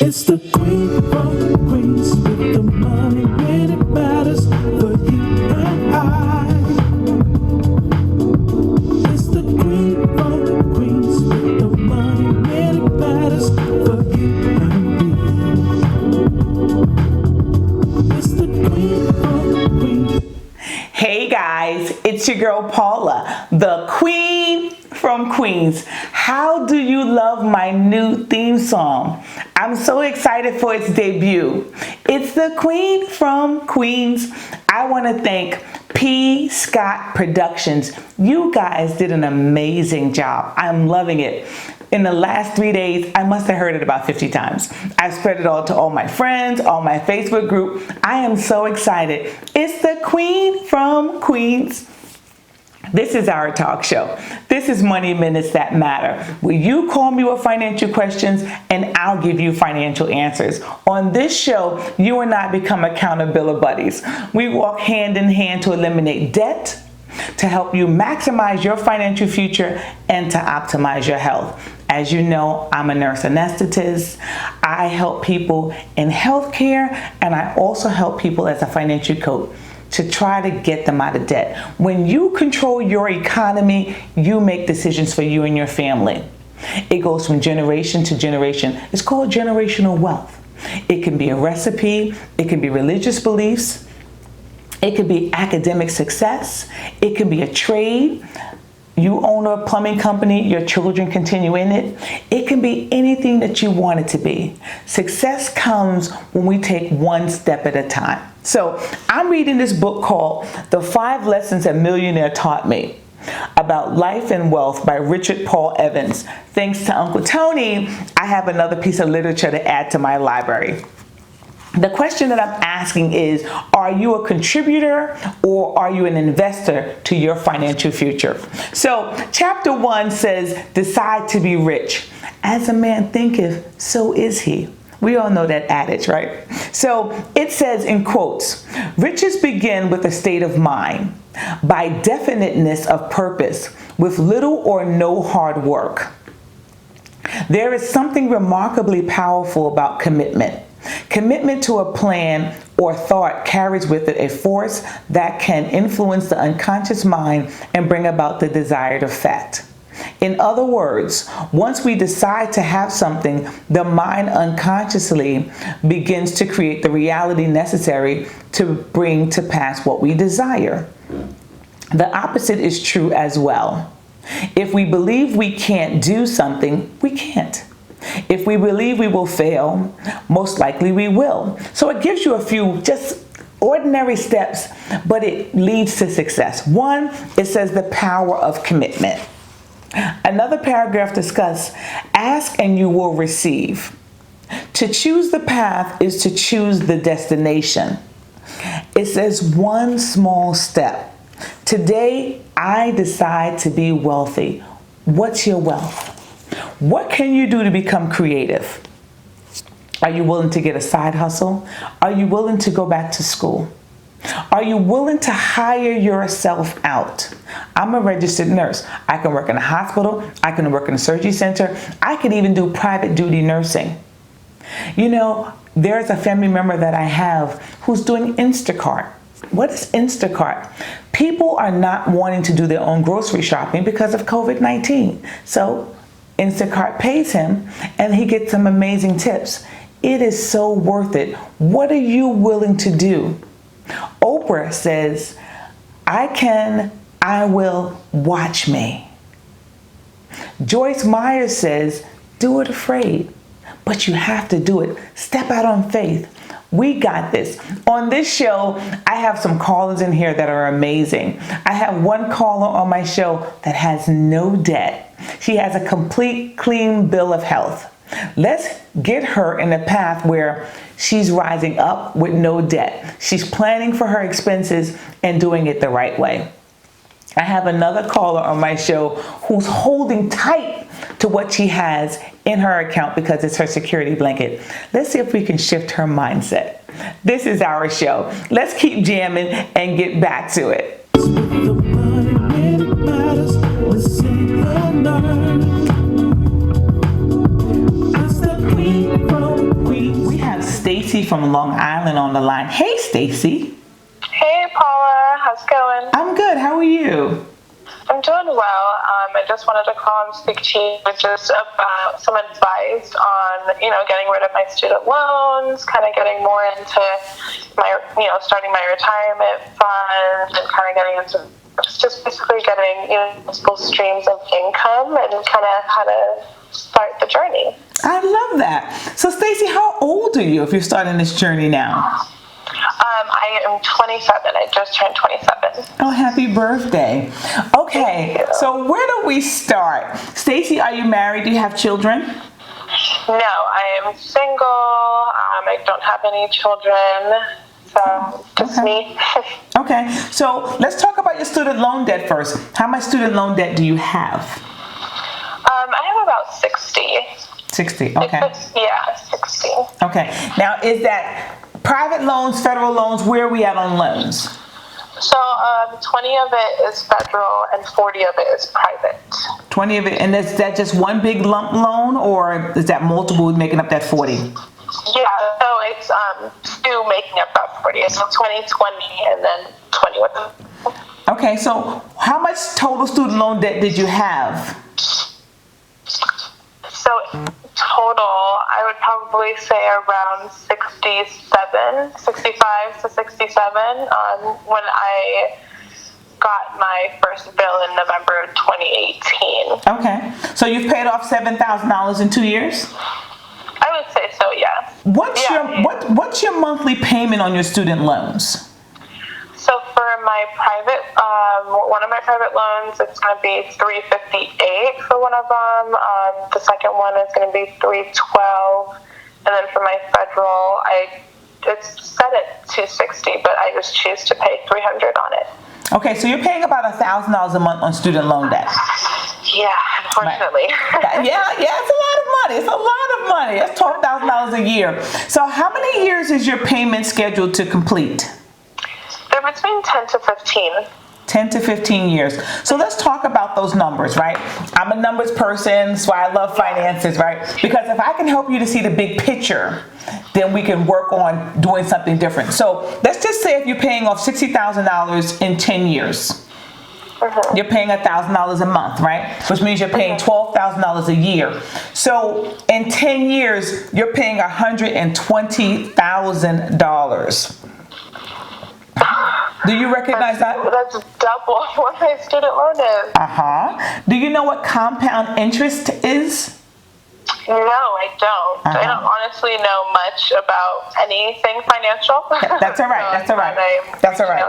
It's the queen from Queens with the money when it matters for you and I. It's the queen from Queens with the money when it matters for you and me. It's the queen from Queens. Hey guys, it's your girl Paula, the queen from Queens. How do you love my new theme song? I'm so excited for its debut. It's the queen from Queens. I want to thank P. Scott Productions. You guys did an amazing job. I'm loving it. In the last 3 days, I must have heard it about 50 times. I've spread it all to all my friends, all my Facebook group. I am so excited. It's the queen from Queens. This is our talk show. This is Money Minutes That Matter, where you call me with financial questions and I'll give you financial answers. On this show, you and I become accountability buddies. We walk hand in hand to eliminate debt, to help you maximize your financial future, and to optimize your health. As you know, I'm a nurse anesthetist. I help people in healthcare, and I also help people as a financial coach to try to get them out of debt. When you control your economy, you make decisions for you and your family. It goes from generation to generation. It's called generational wealth. It can be a recipe, it can be religious beliefs, it could be academic success, it could be a trade. You own a plumbing company, your children continue in it. It can be anything that you want it to be. Success comes when we take one step at a time. So I'm reading this book called The 5 Lessons a Millionaire Taught Me about life and wealth by Richard Paul Evans. Thanks to Uncle Tony, I have another piece of literature to add to my library. The question that I'm asking is, are you a contributor or are you an investor to your financial future? So chapter 1 says, decide to be rich. As a man thinketh, so is he. We all know that adage, right? So it says in quotes, riches begin with a state of mind, by definiteness of purpose, with little or no hard work. There is something remarkably powerful about commitment. Commitment to a plan or thought carries with it a force that can influence the unconscious mind and bring about the desired effect. In other words, once we decide to have something, the mind unconsciously begins to create the reality necessary to bring to pass what we desire. The opposite is true as well. If we believe we can't do something, we can't. If we believe we will fail, most likely we will. So it gives you a few just ordinary steps, but it leads to success. 1, it says the power of commitment. Another paragraph discusses, ask and you will receive. To choose the path is to choose the destination. It says 1 small step. Today, I decide to be wealthy. What's your wealth? What can you do to become creative? Are you willing to get a side hustle? Are you willing to go back to school? Are you willing to hire yourself out? I'm a registered nurse. I can work in a hospital. I can work in a surgery center. I can even do private duty nursing. You know, there's a family member that I have who's doing Instacart. What is Instacart? People are not wanting to do their own grocery shopping because of COVID-19. So Instacart pays him and he gets some amazing tips. It is so worth it. What are you willing to do? Oprah says, I can, I will, watch me. Joyce Meyer says, do it afraid, but you have to do it. Step out on faith. We got this. On this show, I have some callers in here that are amazing. I have one caller on my show that has no debt. She has a complete clean bill of health. Let's get her in a path where she's rising up with no debt. She's planning for her expenses and doing it the right way. I have another caller on my show who's holding tight to what she has in her account because it's her security blanket. Let's see if we can shift her mindset. This is our show. Let's keep jamming and get back to it. The money when it matters, listen and learn. It's the queen from Queens. Stacey from Long Island on the line. Hey, Stacey. Hey, Paula. How's it going? I'm good. How are you? I'm doing well. I just wanted to call and speak to you just about some advice on, getting rid of my student loans, kind of getting more into my, starting my retirement fund, and kind of getting into just basically getting, multiple streams of income and kind of how to start the journey. I love that. So, Stacey, how old are you if you're starting this journey now? I am 27. I just turned 27. Oh, happy birthday. Okay, so where do we start? Stacey, are you married? Do you have children? No, I am single. I don't have any children. So, just me. Okay, so let's talk about your student loan debt first. How much student loan debt do you have? I have about 60. 60, okay. Yeah, 60. Okay, now is that private loans, federal loans? Where are we at on loans? So 20 of it is federal and 40 of it is private. 20 of it, and is that just one big lump loan, or is that multiple making up that 40? Yeah, so it's two making up that 40. So 20, 20, and then 20 with them. Okay, so how much total student loan debt did you have? So total, I would probably say around 65 to 67 when I got my first bill in November of 2018. Okay, so you've paid off $7,000 in 2 years? I would say so, yes. What's your monthly payment on your student loans? So for my private, one of my private loans, it's going to be $358 for one of them. The second one is going to be $312, and then for my federal, it's set at $260, but I just choose to pay $300 on it. Okay, so you're paying about $1,000 a month on student loan debt. Yeah, unfortunately. Right. Yeah, it's a lot of money. It's a lot of money. That's $12,000 a year. So how many years is your payment scheduled to complete? They're between 10 to 15. 10 to 15 years. So let's talk about those numbers, right? I'm a numbers person, so I love finances, right? Because if I can help you to see the big picture, then we can work on doing something different. So let's just say if you're paying off $60,000 in 10 years, you're paying $1,000 a month, right? Which means you're paying $12,000 a year. So in 10 years, you're paying $120,000. Do you recognize that? That's double what my student loan is. Do you know what compound interest is? No, I don't. I don't honestly know much about anything financial. That's all right. That's all right. That's all right.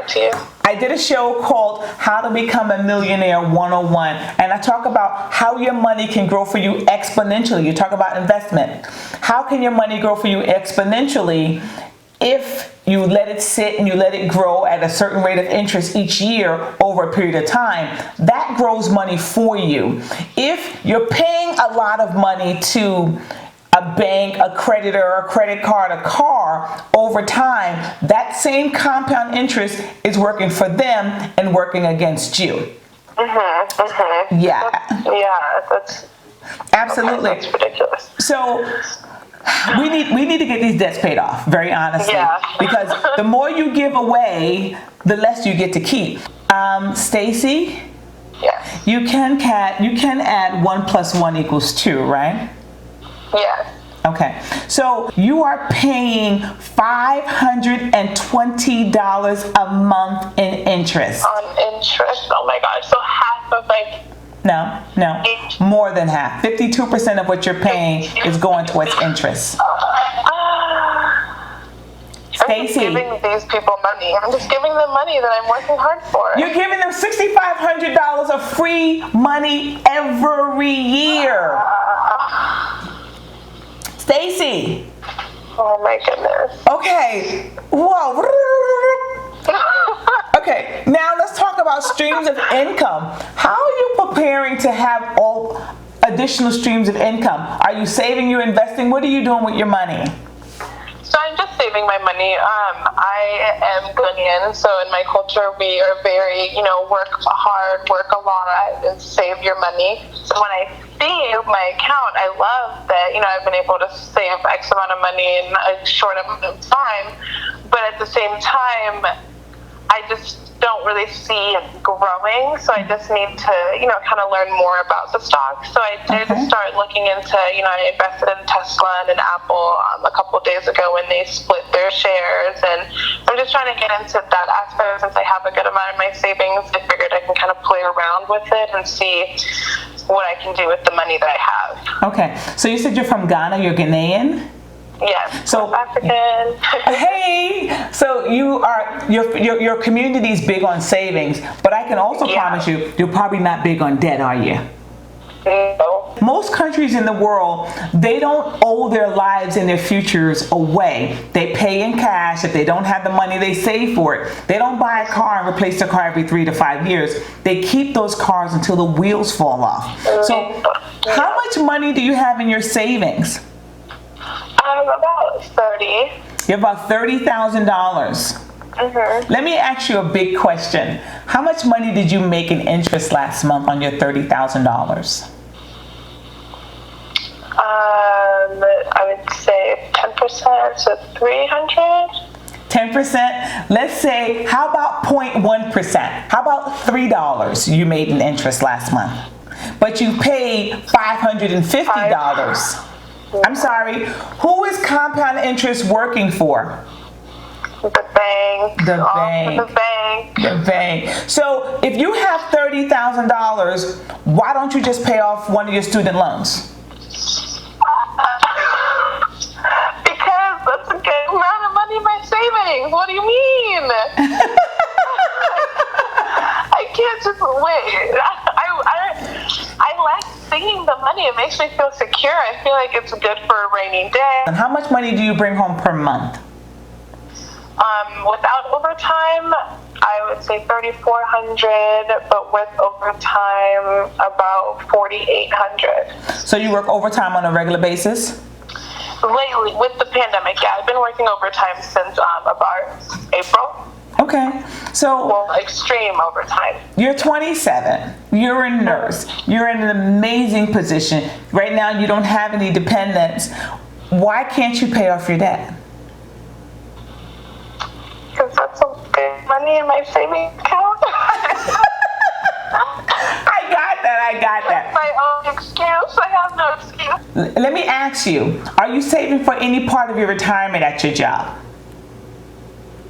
I did a show called How to Become a Millionaire 101, and I talk about how your money can grow for you exponentially. You talk about investment. How can your money grow for you exponentially if you let it sit and you let it grow at a certain rate of interest each year over a period of time? That grows money for you. If you're paying a lot of money to a bank, a creditor, a credit card, a car over time, that same compound interest is working for them and working against you. Yeah. That's absolutely. Okay, that's ridiculous. So we need to get these debts paid off, very honestly. Yeah. Because the more you give away, the less you get to keep. Stacey? Yes. You can add 1 + 1 = 2, right? Yes. Okay. So you are paying $520 a month in interest. On interest? Oh my gosh. So half of No, more than half. 52% of what you're paying is going towards interest. Stacey, I'm giving these people money. I'm just giving them money that I'm working hard for. You're giving them $6,500 of free money every year. Stacey. Oh my goodness. Okay. Whoa. Okay, now let's talk about streams of income. How are you preparing to have all additional streams of income? Are you saving, you investing? What are you doing with your money? So I'm just saving my money. I am Ghanaian, so in my culture we are very, work hard, work a lot, and save your money. So when I see my account, I love that, I've been able to save X amount of money in a short amount of time. But at the same time, I just don't really see it growing. So I just need to, kind of learn more about the stock. So I did start looking into, I invested in Tesla and in Apple a couple of days ago when they split their shares. And I'm just trying to get into that aspect. Since I have a good amount of my savings, I figured I can kind of play around with it and see what I can do with the money that I have. Okay. So you said you're from Ghana, you're Ghanaian? Yes, so African. Hey, so your community's big on savings, but I can also promise you're probably not big on debt, are you? No. Most countries in the world, they don't owe their lives and their futures away. They pay in cash. If they don't have the money, they save for it. They don't buy a car and replace their car every 3 to 5 years. They keep those cars until the wheels fall off. So how much money do you have in your savings? About 30. You have about $30,000. Let me ask you a big question. How much money did you make in interest last month on your $30,000? I would say 10%, so 300. 10%? Let's say, how about 0.1%? How about $3 you made in interest last month? But you paid $550. I'm sorry, who is compound interest working for? The bank. The bank. The bank. The bank. So if you have $30,000, why don't you just pay off one of your student loans? Because that's a good amount of money in my savings. What do you mean? I can't just wait. I like seeing the money. It makes me feel secure. I feel like it's good for a rainy day. And how much money do you bring home per month? Without overtime, I would say $3,400, but with overtime, about $4,800. So you work overtime on a regular basis? Lately, with the pandemic, yeah, I've been working overtime since about April. Okay, so well, extreme overtime. You're 27. You're a nurse. You're in an amazing position. Right now, you don't have any dependents. Why can't you pay off your debt? Because that's some good money in my savings account. I got that. That's my own excuse. I have no excuse. Let me ask you, are you saving for any part of your retirement at your job?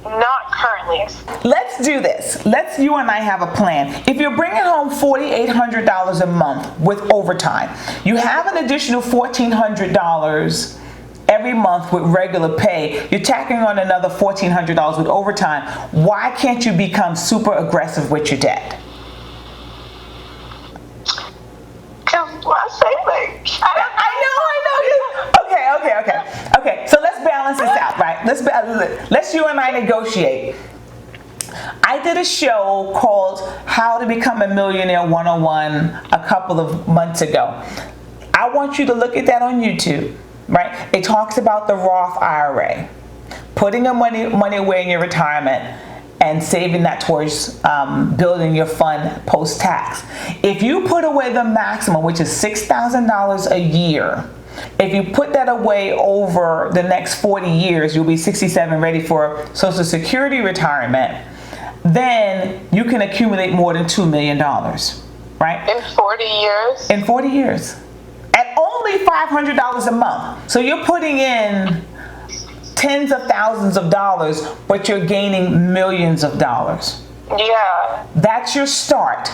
Not currently. Let's do this. You and I have a plan. If you're bringing home $4,800 a month with overtime, you have an additional $1,400 every month with regular pay. You're tacking on another $1,400 with overtime. Why can't you become super aggressive with your debt? Because my savings. I know. Okay. So let's balance this out, right? Let's you and I negotiate. I did a show called How to Become a Millionaire 101 a couple of months ago. I want you to look at that on YouTube, right? It talks about the Roth IRA, putting your money away in your retirement and saving that towards building your fund post-tax. If you put away the maximum, which is $6,000 a year, if you put that away over the next 40 years, you'll be 67, ready for Social Security retirement, then you can accumulate more than $2 million, right? In 40 years? In 40 years. At only $500 a month. So you're putting in tens of thousands of dollars, but you're gaining millions of dollars. Yeah. That's your start.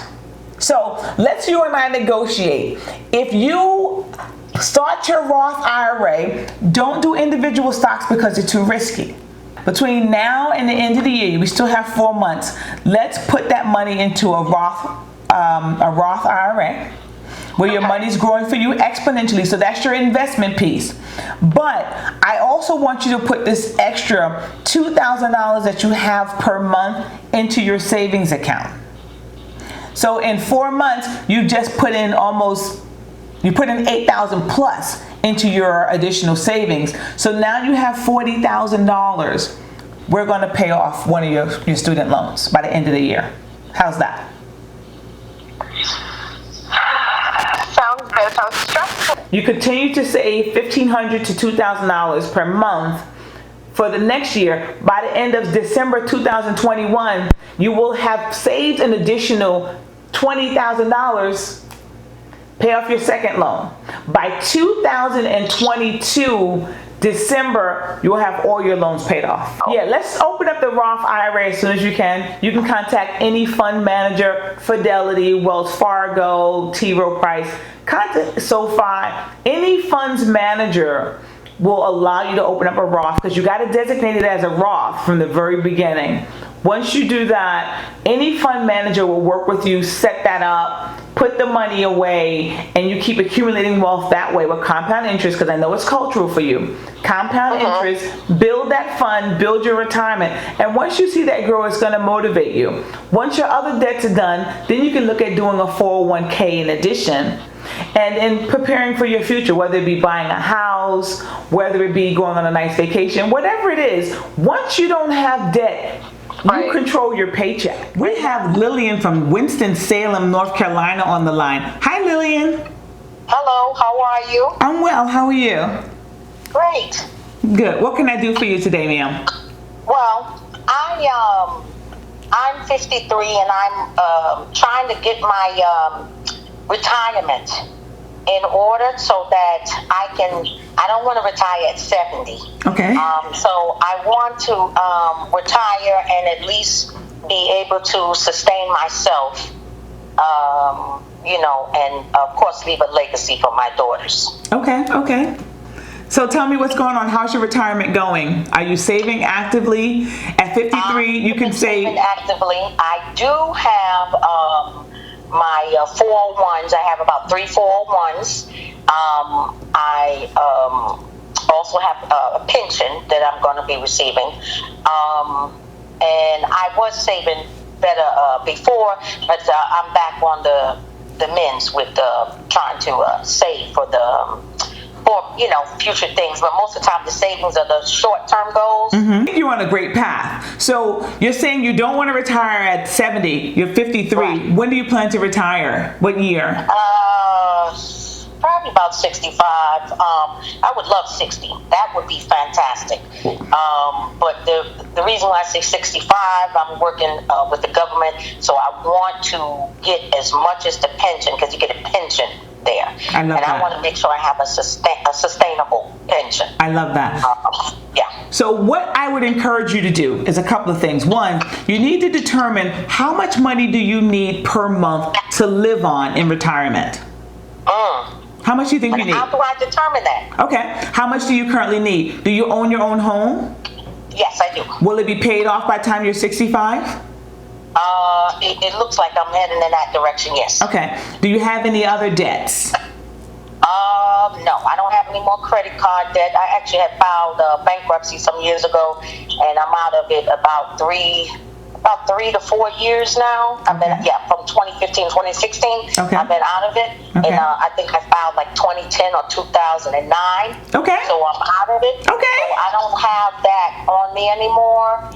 So let's you and I negotiate. If you start your Roth IRA, don't do individual stocks because it's too risky. Between now and the end of the year, we still have 4 months. Let's put that money into a Roth IRA, where your money's growing for you exponentially. So that's your investment piece. But I also want you to put this extra $2,000 that you have per month into your savings account. So in 4 months, you just put in $8,000 plus into your additional savings. So now you have $40,000. We're going to pay off one of your student loans by the end of the year. How's that? Sounds Okay, that sounds stressful. You continue to save $1,500 to $2,000 per month for the next year. By the end of December 2021, you will have saved an additional $20,000. Pay off your second loan. By 2022 December, you will have all your loans paid off. Yeah, let's open up the Roth IRA as soon as you can. You can contact any fund manager, Fidelity, Wells Fargo, T. Rowe Price, contact SoFi. Any funds manager will allow you to open up a Roth because you got to designate it as a Roth from the very beginning. Once you do that, any fund manager will work with you, set that up, put the money away, and you keep accumulating wealth that way with compound interest, because I know it's cultural for you. Compound interest, build that fund, build your retirement, and once you see that grow, it's going to motivate you. Once your other debts are done, then you can look at doing a 401k in addition. And in preparing for your future, whether it be buying a house, whether it be going on a nice vacation, whatever it is, once you don't have debt, you control your paycheck. We have Lillian from Winston, Salem, North Carolina on the line. Hi, Lillian. Hello, how are you? I'm well. How are you? Great. Good. What can I do for you today, ma'am? Well, I'm 53 and I'm trying to get my retirement in order so that I don't want to retire at 70. Okay. So I want to retire and at least be able to sustain myself, and of course leave a legacy for my daughters. Okay. So tell me what's going on. How's your retirement going? Are you saving actively? At 53, you can save. Saving actively. I do have my 401s. I have about 3 401s. I also have a pension that I'm going to be receiving. And I was saving better before, but I'm back on the mends with trying to save for future things. But most of the time, the savings are the short-term goals. You're on a great path. So you're saying you don't want to retire at 70. You're 53. Right. When do you plan to retire? What year? Probably about 65. I would love 60. That would be fantastic. But the reason why I say 65, I'm working with the government, so I want to get as much as the pension, because you get a pension there. I want to make sure I have a sustainable pension. I love that. Yeah. So what I would encourage you to do is a couple of things. One, you need to determine how much money do you need per month to live on in retirement. How much do you think you need? How do I determine that? Okay. How much do you currently need? Do you own your own home? Yes, I do. Will it be paid off by the time you're 65? It looks like I'm heading in that direction, yes. Okay. Do you have any other debts? No, I don't have any more credit card debt. I actually had filed bankruptcy some years ago, and I'm out of it about 3 to 4 years now. I've been, from 2015, 2016. Okay. I've been out of it. Okay. And I think I filed like 2010 or 2009. Okay. So I'm out of it. Okay. So I don't have that on me anymore.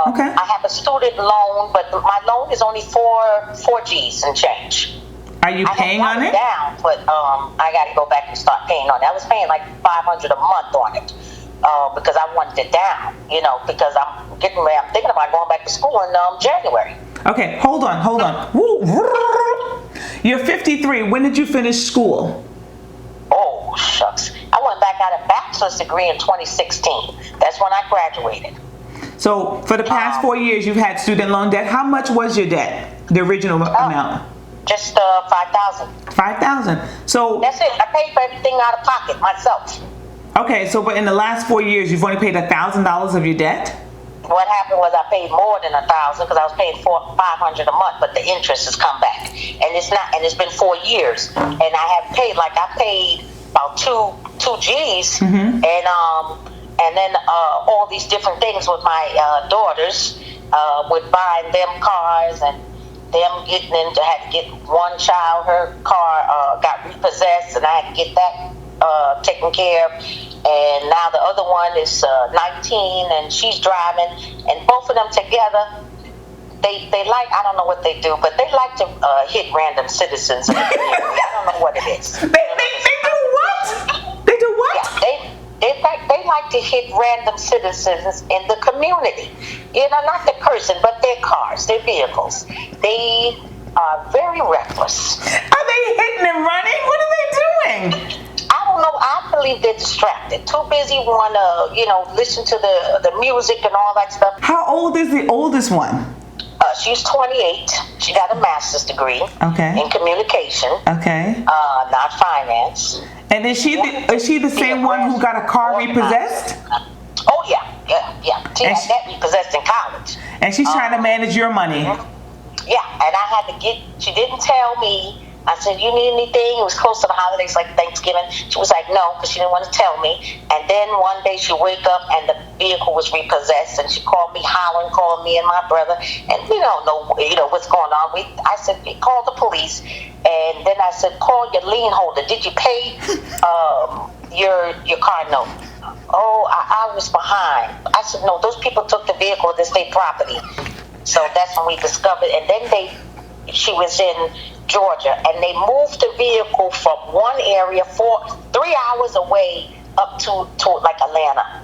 Okay. I have a student loan, but my loan is only 4 G's and change. Are you paying on it? Down, but I got to go back and start paying on it. I was paying like $500 a month on it because I wanted it down. Because I'm thinking about going back to school in January. Okay, hold on. You're 53. When did you finish school? Oh, shucks. I went back, got a bachelor's degree in 2016. That's when I graduated. So for the past 4 years, you've had student loan debt. How much was your debt? The original amount? Just $5,000. $5,000. So that's it. I paid for everything out of pocket myself. Okay, so but in the last 4 years, you've only paid $1,000 of your debt? What happened was I paid more than $1,000 because I was paying $500 a month, but the interest has come back, and it's been 4 years, and I have paid I paid about two G's, and then all these different things with my daughters, with buying them cars and them had to get one child, her car got repossessed, and I had to get that taken care of. And now the other one is 19, and she's driving. And both of them together, they like, I don't know what they do, but they like to hit random citizens in the community. I don't know what it is. They do what? They do what? Yeah, they like to hit random citizens in the community. You know, not the person, but their cars, their vehicles. They are very reckless. Are they hitting and running? What are they doing? I don't know. I believe they're distracted. Too busy want to, listen to the music and all that stuff. How old is the oldest one? She's 28. She got a master's degree in communication. Okay. Not finance. And is she the same one who got a car repossessed? Oh, yeah. She had that repossessed in college. And she's trying to manage your money. Yeah, and I had to she didn't tell me. I said, you need anything? It was close to the holidays, like Thanksgiving. She was like, no, because she didn't want to tell me. And then one day she wake up and the vehicle was repossessed, and she called me hollering, called me and my brother, and we don't know, what's going on. I said, call the police, and then I said, call your lien holder. Did you pay your car note? Oh, I was behind. I said, no, those people took the vehicle to state property. So that's when we discovered, and then she was in Georgia, and they moved the vehicle from one area 3 hours away up to like Atlanta.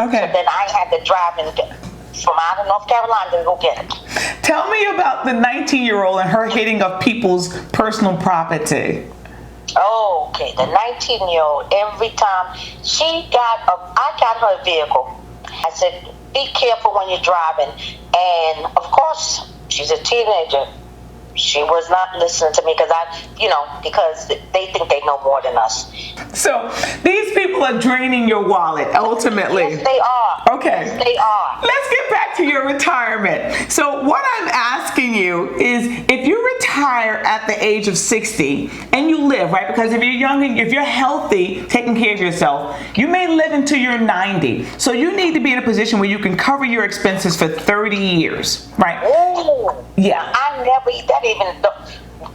Okay. So then I had to drive from out of North Carolina to go get it. Tell me about the 19-year-old and her hitting of people's personal property. Okay, the 19-year-old, every time I got her vehicle. I said, be careful when you're driving. And of course, she's a teenager. She was not listening to me because they think they know more than us. So these people are draining your wallet, ultimately. Yes, they are. Okay. Yes, they are. Let's get back to your retirement. So what I'm asking you is, if you retire at the age of 60 and you live, right? Because if you're young and if you're healthy, taking care of yourself, you may live until you're 90. So you need to be in a position where you can cover your expenses for 30 years, right? Ooh. Yeah.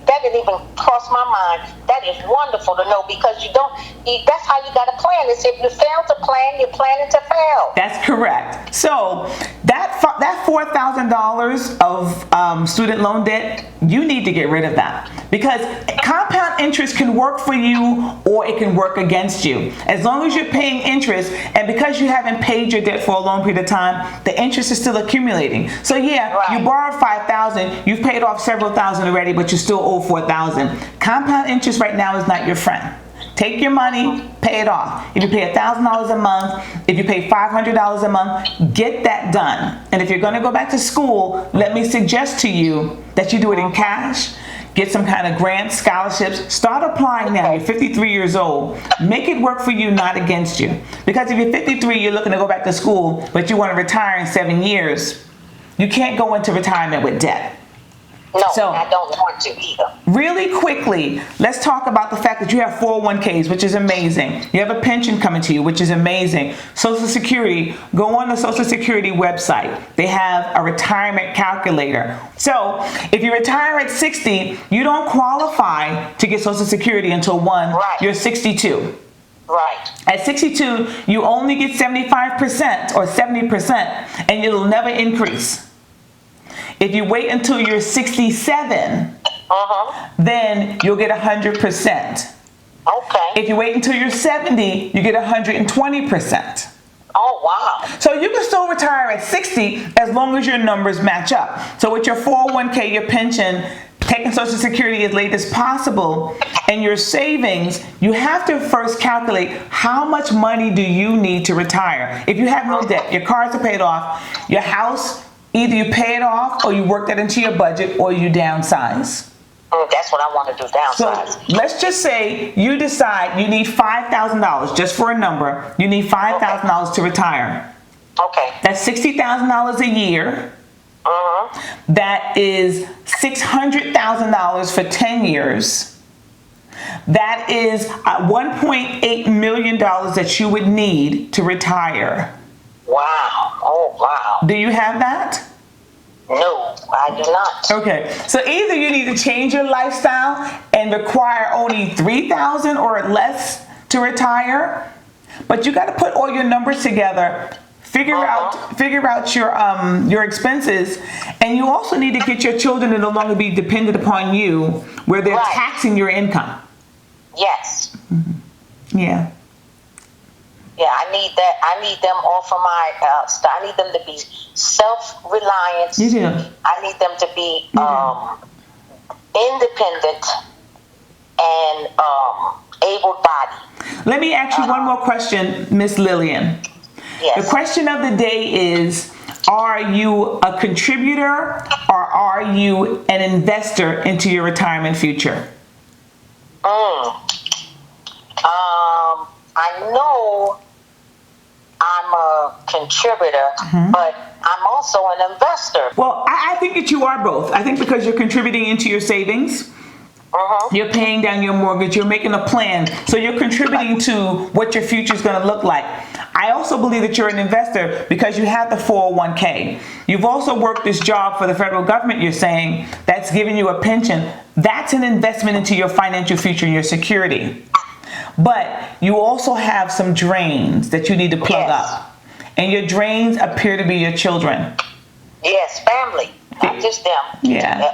That didn't even cross my mind. That is wonderful to know, because that's how you got to plan. It's if you fail to plan, you're planning to fail. That's correct. So that $4,000 of student loan debt, you need to get rid of that, because compound interest can work for you or it can work against you. As long as you're paying interest, and because you haven't paid your debt for a long period of time, the interest is still accumulating. So yeah, right. You borrowed $5,000, you've paid off several thousand already, but you still owe $4,000. Compound interest right now is not your friend. Take your money, pay it off. If you pay $1,000 a month, if you pay $500 a month, get that done. And if you're going to go back to school, let me suggest to you that you do it in cash. Get some kind of grants, scholarships. Start applying now. You're 53 years old. Make it work for you, not against you. Because if you're 53, you're looking to go back to school, but you want to retire in 7 years, you can't go into retirement with debt. No, so, I don't want to either. Really quickly, let's talk about the fact that you have 401ks, which is amazing. You have a pension coming to you, which is amazing. Social Security, go on the Social Security website. They have a retirement calculator. So if you retire at 60, you don't qualify to get Social Security until you're 62. Right. At 62, you only get 75% or 70%, and it'll never increase. If you wait until you're 67, then you'll get 100%. Okay. If you wait until you're 70, you get 120%. Oh, wow. So you can still retire at 60 as long as your numbers match up. So with your 401k, your pension, taking Social Security as late as possible, and your savings, you have to first calculate how much money do you need to retire. If you have no debt, your cars are paid off, your house, either you pay it off or you work that into your budget or you downsize. That's what I want to do, downsize. So let's just say you decide you need $5,000, just for a number. You need $5,000 to retire. Okay. That's $60,000 a year. That is $600,000 for 10 years. That is $1.8 million that you would need to retire. Wow. Oh, wow. Do you have that? No, I do not. Okay, so either you need to change your lifestyle and require only $3,000 or less to retire, but you got to put all your numbers together. Figure out your expenses, and you also need to get your children to no longer be dependent upon you, where they're taxing your income. Yes. Yeah. Yeah, I need that. I need them off of my. I need them to be self-reliant. You do. I need them to be independent and able-bodied. Let me ask you one more question, Miss Lillian. Yes. The question of the day is, are you a contributor or are you an investor into your retirement future? I know I'm a contributor, but I'm also an investor. Well, I think that you are both. I think because you're contributing into your savings, you're paying down your mortgage, you're making a plan, so you're contributing to what your future is going to look like. I also believe that you're an investor because you have the 401k. You've also worked this job for the federal government, you're saying, that's giving you a pension. That's an investment into your financial future and your security. But you also have some drains that you need to plug up. And your drains appear to be your children. Yes, family, not just them. Yeah.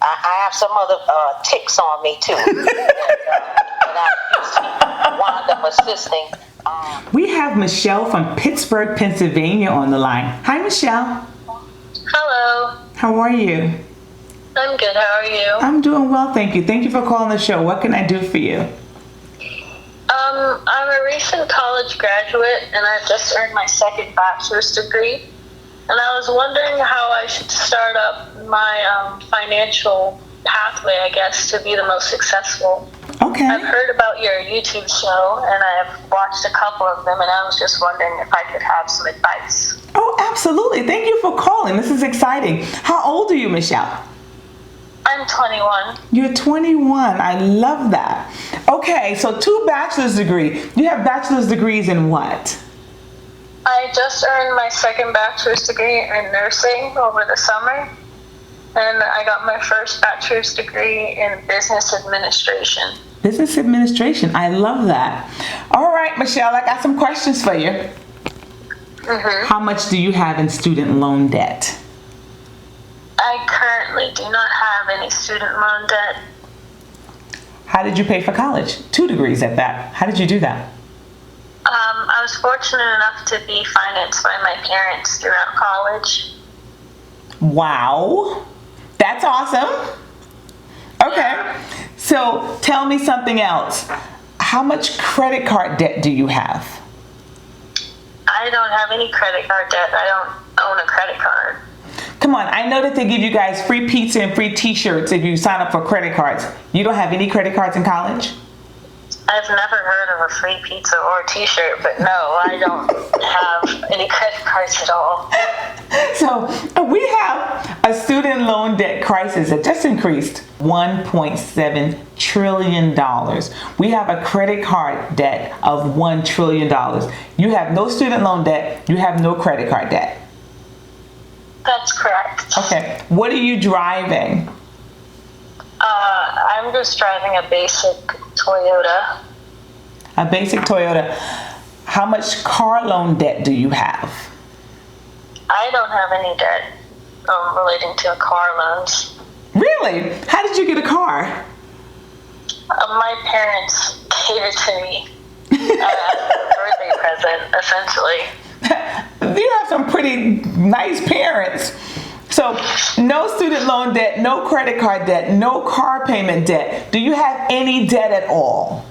I have some other ticks on me too. that I wound up assisting. We have Michelle from Pittsburg, Pennsylvania on the line. Hi, Michelle. Hello. How are you? I'm good. How are you? I'm doing well, thank you. Thank you for calling the show. What can I do for you? I'm a recent college graduate, and I've just earned my second bachelor's degree. And I was wondering how I should start up my financial pathway, I guess, to be the most successful. Okay. I've heard about your YouTube show, and I've watched a couple of them, and I was just wondering if I could have some advice. Oh, absolutely. Thank you for calling. This is exciting. How old are you, Michelle? I'm 21. You're 21. I love that. Okay, so 2 bachelor's degrees. You have bachelor's degrees in what? I just earned my second bachelor's degree in nursing over the summer, and I got my first bachelor's degree in business administration. Business administration. I love that. All right, Michelle, I got some questions for you. How much do you have in student loan debt? I currently do not have any student loan debt. How did you pay for college? 2 degrees at that. How did you do that? I was fortunate enough to be financed by my parents throughout college. Wow. That's awesome. Okay. So tell me something else. How much credit card debt do you have? I don't have any credit card debt. I don't own a credit card. Come on, I know that they give you guys free pizza and free t-shirts if you sign up for credit cards. You don't have any credit cards in college? I've never heard of a free pizza or a t-shirt, but no, I don't have any credit cards at all. So we have a student loan debt crisis that just increased $1.7 trillion. We have a credit card debt of $1 trillion. You have no student loan debt, you have no credit card debt. That's correct. Okay, what are you driving? I'm just driving a basic Toyota. A basic Toyota. How much car loan debt do you have? I don't have any debt relating to car loans. Really? How did you get a car? My parents gave it to me as a birthday present, essentially. You have some pretty nice parents. So no student loan debt, no credit card debt, no car payment debt. Do you have any debt at all?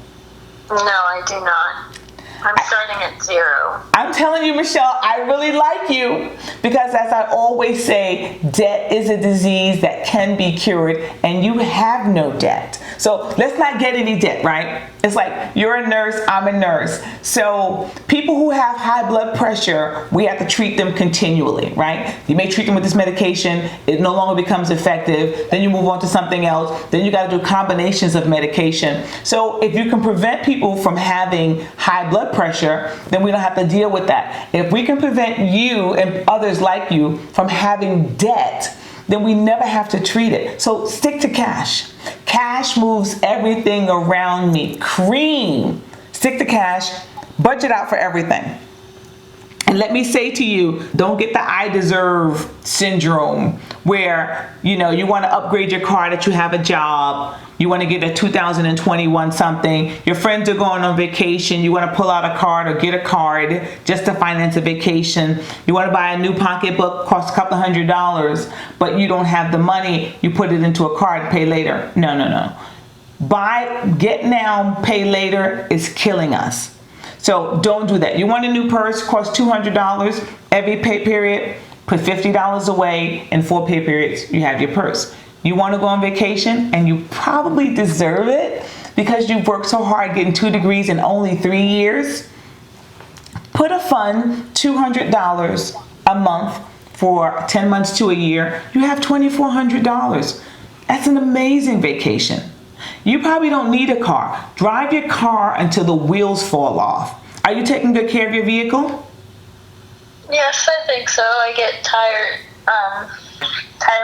No, I do not. I'm starting at 0. I'm telling you, Michelle, I really like you because, as I always say, debt is a disease that can be cured, and you have no debt. So let's not get any debt, right? It's like you're a nurse, I'm a nurse. So people who have high blood pressure, we have to treat them continually, right? You may treat them with this medication, it no longer becomes effective, then you move on to something else, then you got to do combinations of medication. So if you can prevent people from having high blood pressure, then we don't have to deal with that. If we can prevent you and others like you from having debt, then we never have to treat it. So stick to cash. Cash moves everything around me. Cream. Stick to cash. Budget out for everything. And let me say to you, don't get the I deserve syndrome where, you want to upgrade your car that you have a job. You want to get a 2021 something. Your friends are going on vacation. You want to pull out a card or get a card just to finance a vacation. You want to buy a new pocketbook, costs a couple $100, but you don't have the money. You put it into a card, pay later. No. Get now, pay later is killing us. So don't do that. You want a new purse, costs $200 every pay period, put $50 away, in 4 pay periods, you have your purse. You want to go on vacation, and you probably deserve it because you've worked so hard getting 2 degrees in only 3 years. Put a fund, $200 a month for 10 months to a year. You have $2,400. That's an amazing vacation. You probably don't need a car. Drive your car until the wheels fall off. Are you taking good care of your vehicle? Yes, I think so. I get tire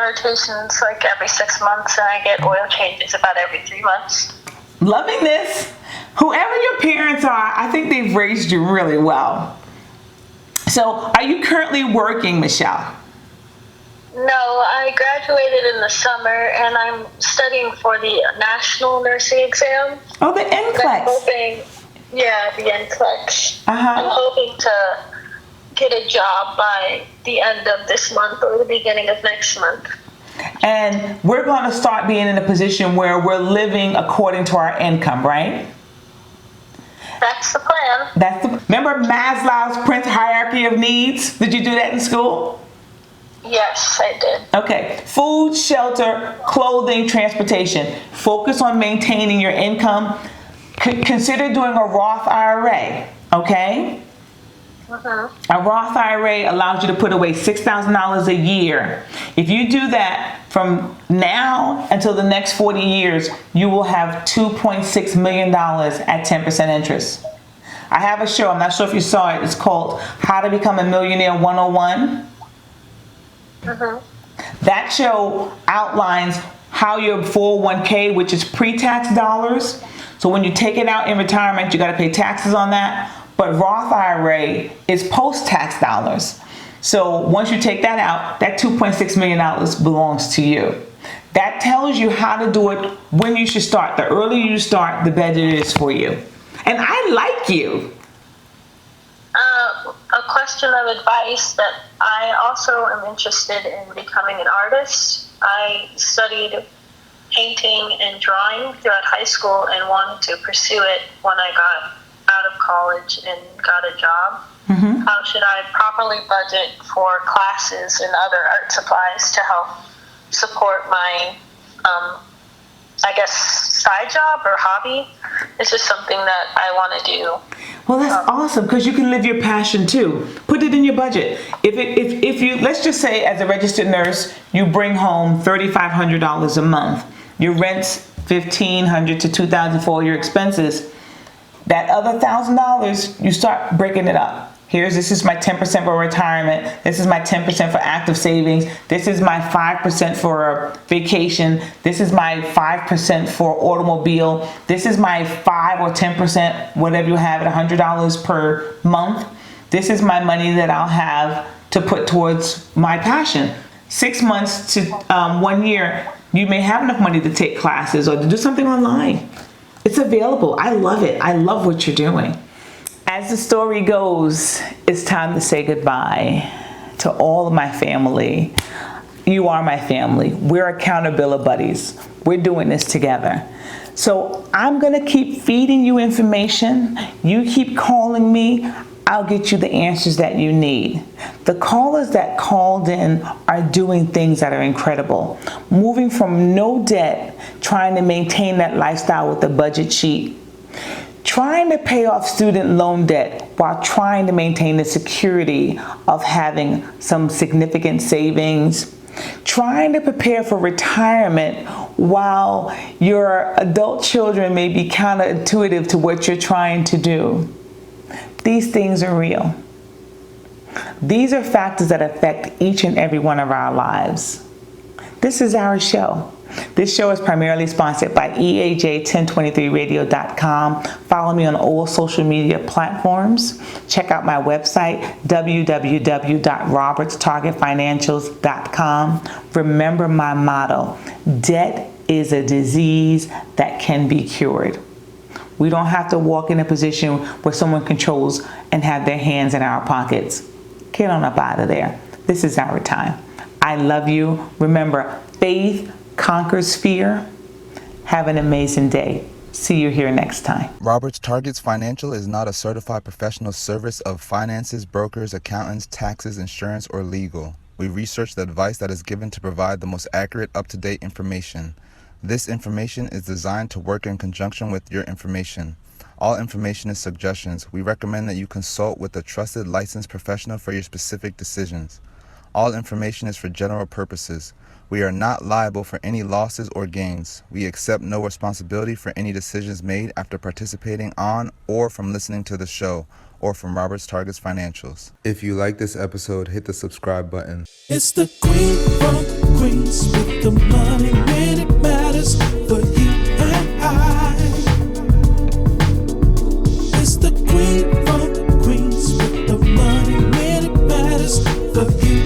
rotations like every 6 months, and I get oil changes about every 3 months. Loving this. Whoever your parents are, I think they've raised you really well. So, are you currently working, Michelle? No, I graduated in the summer, and I'm studying for the national nursing exam. Oh, the NCLEX. The NCLEX. I'm hoping to get a job by the end of this month or the beginning of next month. And we're going to start being in a position where we're living according to our income, right? That's the plan. Remember Maslow's hierarchy of needs? Did you do that in school? Yes, I did. Okay. Food, shelter, clothing, transportation. Focus on maintaining your income. Consider doing a Roth IRA, okay? A Roth IRA allows you to put away $6,000 a year. If you do that from now until the next 40 years, you will have $2.6 million at 10% interest. I have a show, I'm not sure if you saw it, it's called How to Become a Millionaire 101. That show outlines how your 401k, which is pre-tax dollars, so when you take it out in retirement, you got to pay taxes on that. But Roth IRA is post-tax dollars. So once you take that out, that $2.6 million belongs to you. That tells you how to do it, when you should start. The earlier you start, the better it is for you. And I like you. A question of advice that I also am interested in becoming an artist. I studied painting and drawing throughout high school and wanted to pursue it when I got out of college and got a job. How should I properly budget for classes and other art supplies to help support my, side job or hobby? It's just something that I want to do. Well, that's awesome, because you can live your passion too. Put it in your budget. If you, let's just say as a registered nurse, you bring home $3,500 a month. Your rent's $1,500 to $2,000 for all your expenses. That other $1,000, you start breaking it up. This is my 10% for retirement. This is my 10% for active savings. This is my 5% for vacation. This is my 5% for automobile. This is my 5 or 10%, whatever you have at $100 per month. This is my money that I'll have to put towards my passion. 6 months to 1 year, you may have enough money to take classes or to do something online. It's available. I love it. I love what you're doing. As the story goes, it's time to say goodbye to all of my family. You are my family. We're accountability buddies. We're doing this together. So I'm going to keep feeding you information. You keep calling me. I'll get you the answers that you need. The callers that called in are doing things that are incredible. Moving from no debt, trying to maintain that lifestyle with a budget sheet. Trying to pay off student loan debt while trying to maintain the security of having some significant savings. Trying to prepare for retirement while your adult children may be counterintuitive to what you're trying to do. These things are real. These are factors that affect each and every one of our lives. This is our show. This show is primarily sponsored by EAJ1023radio.com. Follow me on all social media platforms. Check out my website, www.robertstargetfinancials.com. Remember my motto, debt is a disease that can be cured. We don't have to walk in a position where someone controls and have their hands in our pockets. Get on up out of there. This is our time. I love you. Remember, faith conquers fear. Have an amazing day. See you here next time. Roberts Targets Financial is not a certified professional service of finances, brokers, accountants, taxes, insurance, or legal. We research the advice that is given to provide the most accurate, up-to-date information. This information is designed to work in conjunction with your information. All information is suggestions. We recommend that you consult with a trusted licensed professional for your specific decisions. All information is for general purposes. We are not liable for any losses or gains. We accept no responsibility for any decisions made after participating on or from listening to the show or from Roberts Targets Financials. If you like this episode, hit the subscribe button. It's the Queen from Queens with the money when it matters for you and I. It's the Queen from Queens with the money when it matters for you